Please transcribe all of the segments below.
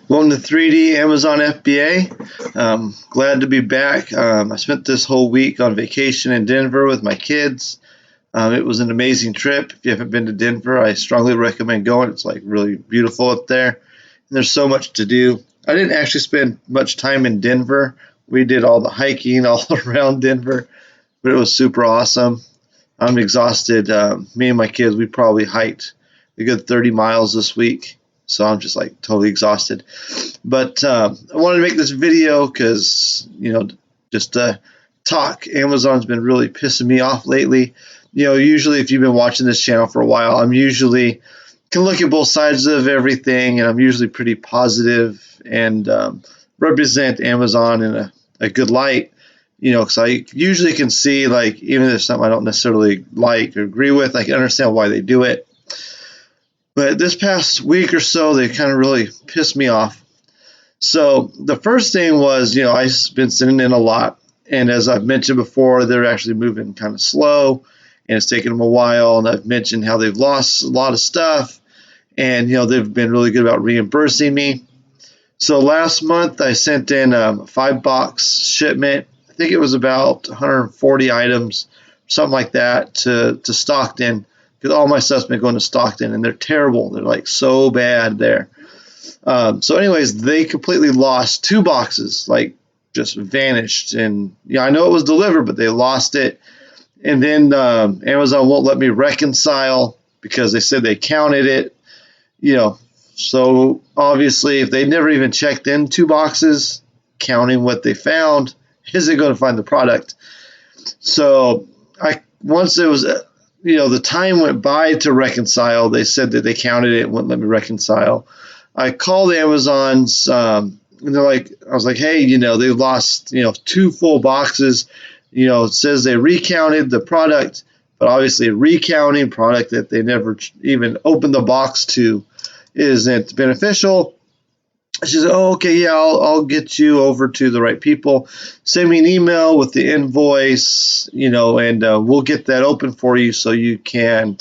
Welcome to 3D Amazon FBA. Glad to be back. I spent this whole week on vacation in Denver with my kids. It was an amazing trip. If you haven't been to Denver, I strongly recommend going. It's like really beautiful up there. And there's so much to do. I didn't actually spend much time in Denver. We did all the hiking all around Denver, but it was super awesome. I'm exhausted. Me and my kids, we probably hiked a good 30 miles this week. So I'm just like totally exhausted. But I wanted to make this video because, just to talk. Amazon's been really pissing me off lately. Usually if you've been watching this channel for a while, I'm usually can look at both sides of everything, and I'm usually pretty positive and represent Amazon in a good light. Because I usually can see, like, even if there's something I don't necessarily like or agree with, I can understand why they do it. But this past week or so, they kind of really pissed me off. So the first thing was, I've been sitting in a lot. And as I've mentioned before, they're actually moving kind of slow. And it's taken them a while. And I've mentioned how they've lost a lot of stuff. And, they've been really good about reimbursing me. So last month, I sent in a 5-box shipment. I think it was about 140 items, something like that, to Stockton. Because all my stuff's been going to Stockton, and they're terrible. They're like so bad there. So anyways, they completely lost 2 boxes, like just vanished. And I know it was delivered, but they lost it. And then Amazon won't let me reconcile because they said they counted it. So obviously, if they never even checked in 2 boxes, counting what they found, isn't going to find the product. So once it was the time went by to reconcile, they said that they counted it and wouldn't let me reconcile. I called Amazon's, and they're like, I was like, hey, they lost, 2 full boxes. It says they recounted the product, but obviously recounting product that they never even opened the box to isn't beneficial. She said, oh, okay, yeah, I'll get you over to the right people. Send me an email with the invoice, and we'll get that open for you so you can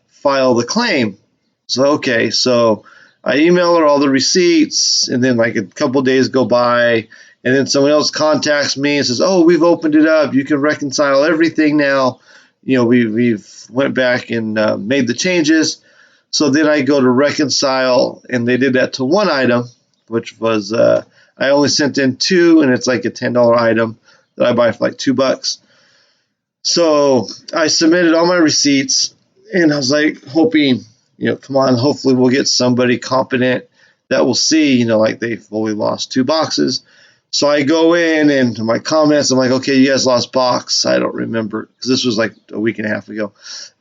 file the claim. So, okay, so I email her all the receipts, and then like a couple days go by, and then someone else contacts me and says, oh, we've opened it up. You can reconcile everything now. We've went back and made the changes. So then I go to reconcile, and they did that to 1 item, which was I only sent in 2, and it's like a $10 item that I buy for like $2. So I submitted all my receipts, and I was like hoping, come on, hopefully we'll get somebody competent that will see, like they've only lost 2 boxes. So I go in, and my comments, I'm like, okay, you guys lost box. I don't remember, because this was like a week and a half ago.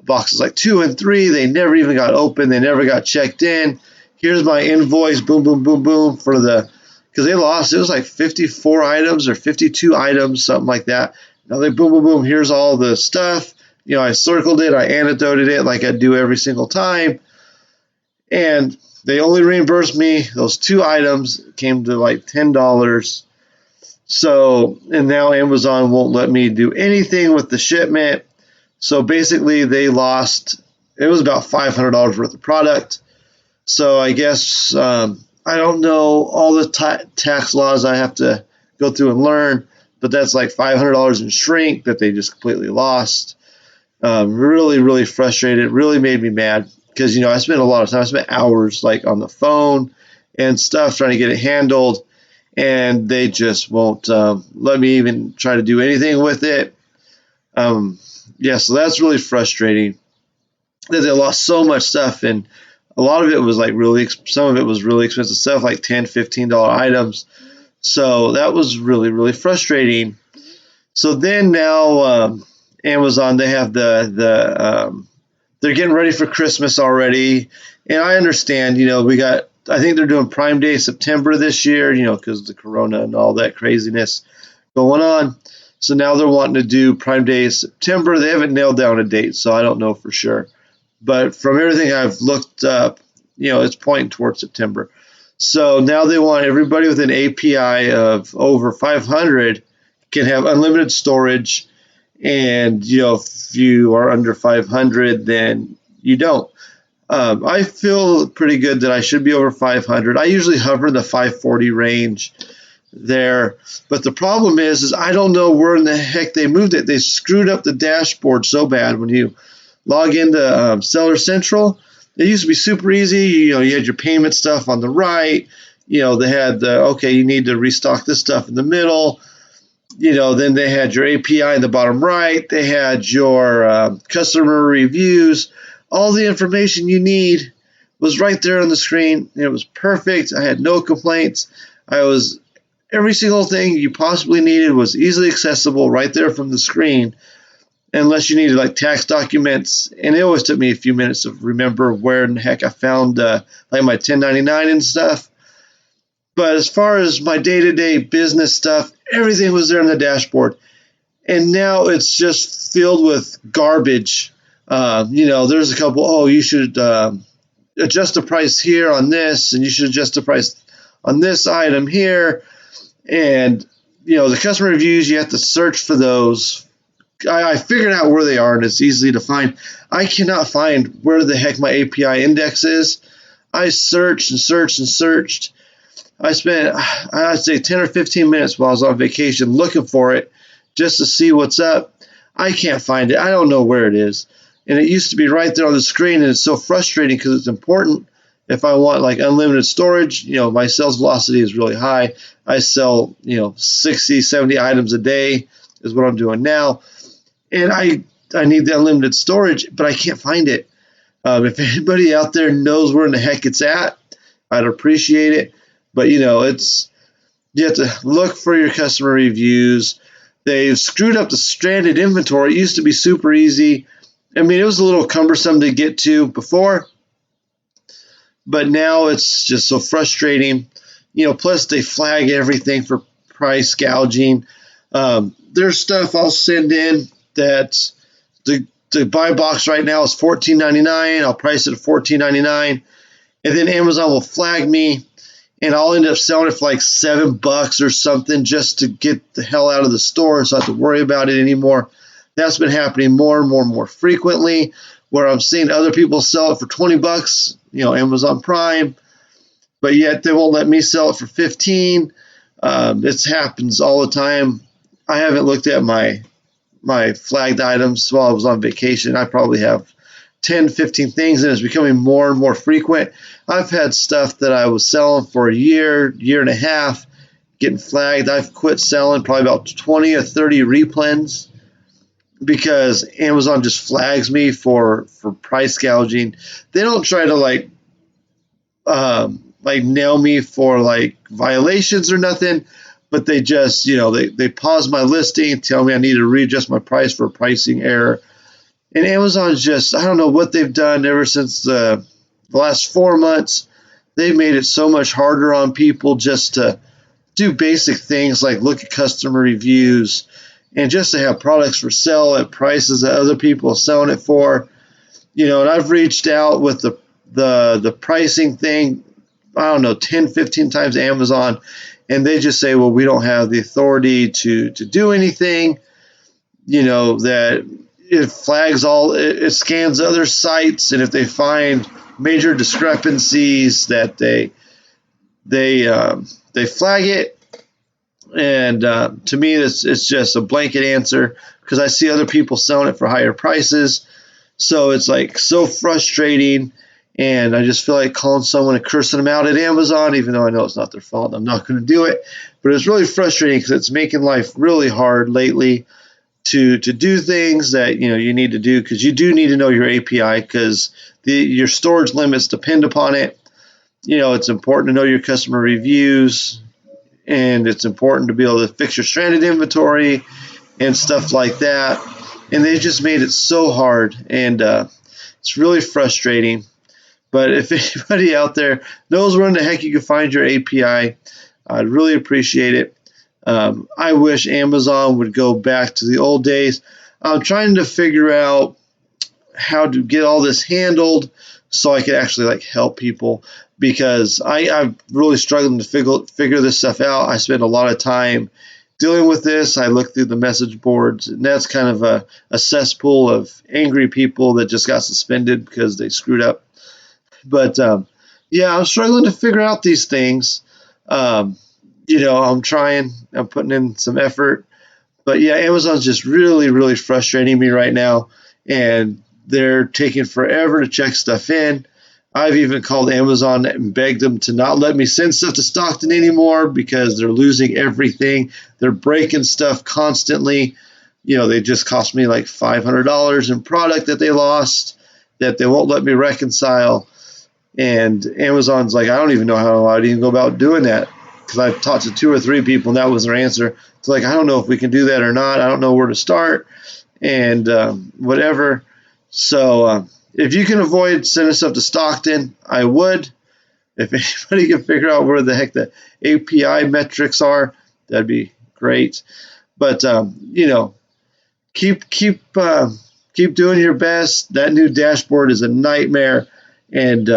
Boxes like 2 and 3, they never even got open. They never got checked in. Here's my invoice, boom, boom, boom, boom, because they lost, it was like 54 items or 52 items, something like that. Now they boom, boom, boom, here's all the stuff. I circled it, I annotated it like I do every single time. And they only reimbursed me those 2 items, came to like $10. So, and now Amazon won't let me do anything with the shipment. So basically they lost, it was about $500 worth of product. So I guess, I don't know all the tax laws I have to go through and learn, but that's like $500 in shrink that they just completely lost. Really, really frustrated. Really made me mad because, I spent a lot of time. I spent hours like on the phone and stuff trying to get it handled, and they just won't let me even try to do anything with it. So that's really frustrating that they lost so much stuff, and a lot of it was like some of it was really expensive stuff, like $10, $15 items. So that was really, really frustrating. So then now Amazon, they have they're getting ready for Christmas already. And I understand, I think they're doing Prime Day September this year, because of the corona and all that craziness going on. So now they're wanting to do Prime Day September. They haven't nailed down a date, so I don't know for sure. But from everything I've looked up, it's pointing towards September. So now they want everybody with an API of over 500 can have unlimited storage. And, if you are under 500, then you don't. I feel pretty good that I should be over 500. I usually hover in the 540 range there. But the problem is I don't know where in the heck they moved it. They screwed up the dashboard so bad. When you log into Seller Central, it used to be super easy. You had your payment stuff on the right. They had okay, you need to restock this stuff in the middle. Then they had your API in the bottom right. They had your customer reviews. All the information you need was right there on the screen. It was perfect. I had no complaints. Every single thing you possibly needed was easily accessible right there from the screen, unless you needed like tax documents. And it always took me a few minutes to remember where in the heck I found like my 1099 and stuff. But as far as my day-to-day business stuff, everything was there on the dashboard. And now it's just filled with garbage. There's a couple, you should adjust the price here on this, and you should adjust the price on this item here. And, the customer reviews, you have to search for those. I figured out where they are, and it's easy to find. I cannot find where the heck my API index is. I searched and searched and searched. I spent, I'd say, 10 or 15 minutes while I was on vacation looking for it just to see what's up. I can't find it. I don't know where it is. And it used to be right there on the screen, and it's so frustrating because it's important. If I want like unlimited storage, my sales velocity is really high. I sell, 60, 70 items a day is what I'm doing now. And I need the unlimited storage, but I can't find it. If anybody out there knows where in the heck it's at, I'd appreciate it. But you have to look for your customer reviews. They've screwed up the stranded inventory. It used to be super easy. I mean, it was a little cumbersome to get to before, but now it's just so frustrating. Plus they flag everything for price gouging. There's stuff I'll send in that the buy box right now is $14.99. I'll price it at $14.99, and then Amazon will flag me, and I'll end up selling it for like $7 or something just to get the hell out of the store, so I don't have to worry about it anymore. That's been happening more and more and more frequently, where I'm seeing other people sell it for $20, Amazon Prime, but yet they won't let me sell it for $15. This happens all the time. I haven't looked at my flagged items while I was on vacation. I probably have 10, 15 things, and it's becoming more and more frequent. I've had stuff that I was selling for a year and a half getting flagged. I've quit selling probably about 20 or 30 replens because Amazon just flags me for price gouging. They don't try to like nail me for like violations or nothing, but they just, they pause my listing, tell me I need to readjust my price for a pricing error. And Amazon's just, I don't know what they've done ever since the last 4 months. They've made it so much harder on people just to do basic things like look at customer reviews and just to have products for sale at prices that other people are selling it for. And I've reached out with the pricing thing, I don't know, 10, 15 times to Amazon, and they just say, well, we don't have the authority to do anything, that it flags it scans other sites, and if they find major discrepancies that they flag it. And to me, it's just a blanket answer because I see other people selling it for higher prices. So it's like so frustrating, and I just feel like calling someone and cursing them out at Amazon, even though I know it's not their fault. I'm not going to do it, but it's really frustrating because it's making life really hard lately to do things that you need to do, because you do need to know your API because your storage limits depend upon it. It's important to know your customer reviews, and it's important to be able to fix your stranded inventory and stuff like that. And they just made it so hard, and it's really frustrating. But if anybody out there knows where in the heck you can find your API, I'd really appreciate it. I wish Amazon would go back to the old days. I'm trying to figure out how to get all this handled so I could actually help people, because I'm really struggling to figure this stuff out. I spend a lot of time dealing with this. I look through the message boards, and that's kind of a cesspool of angry people that just got suspended because they screwed up. But yeah, I'm struggling to figure out these things. Um, I'm trying. I'm putting in some effort. But yeah, Amazon's just really, really frustrating me right now, and they're taking forever to check stuff in. I've even called Amazon and begged them to not let me send stuff to Stockton anymore because they're losing everything. They're breaking stuff constantly. They just cost me like $500 in product that they lost that they won't let me reconcile. And Amazon's like, I don't even know how I'd even go about doing that because I've talked to 2 or 3 people and that was their answer. It's like, I don't know if we can do that or not. I don't know where to start and whatever. So if you can avoid sending stuff to Stockton, I would. If anybody can figure out where the heck the API metrics are, that'd be great. But keep doing your best. That new dashboard is a nightmare, and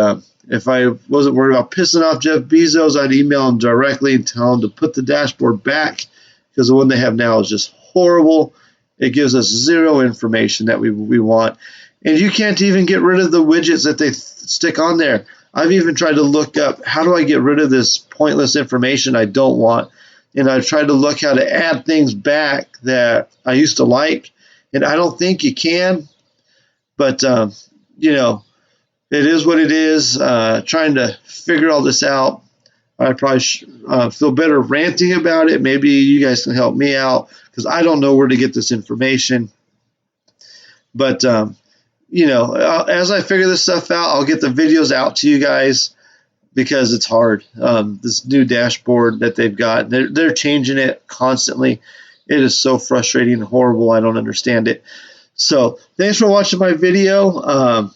if I wasn't worried about pissing off Jeff Bezos, I'd email him directly and tell him to put the dashboard back because the one they have now is just horrible. It gives us zero information that we want, and you can't even get rid of the widgets that they stick on there. I've even tried to look up how do I get rid of this pointless information I don't want, and I've tried to look how to add things back that I used to like, and I don't think you can. But it is what it is. Trying to figure all this out. I probably feel better ranting about it. Maybe you guys can help me out because I don't know where to get this information. But as I figure this stuff out, I'll get the videos out to you guys because it's hard. This new dashboard that they've got, they're changing it constantly. It is so frustrating and horrible. I don't understand it. So thanks for watching my video.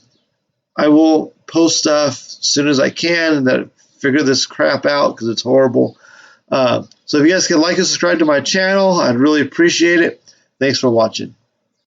I will post stuff as soon as I can and then figure this crap out because it's horrible. So if you guys can like and subscribe to my channel, I'd really appreciate it. Thanks for watching.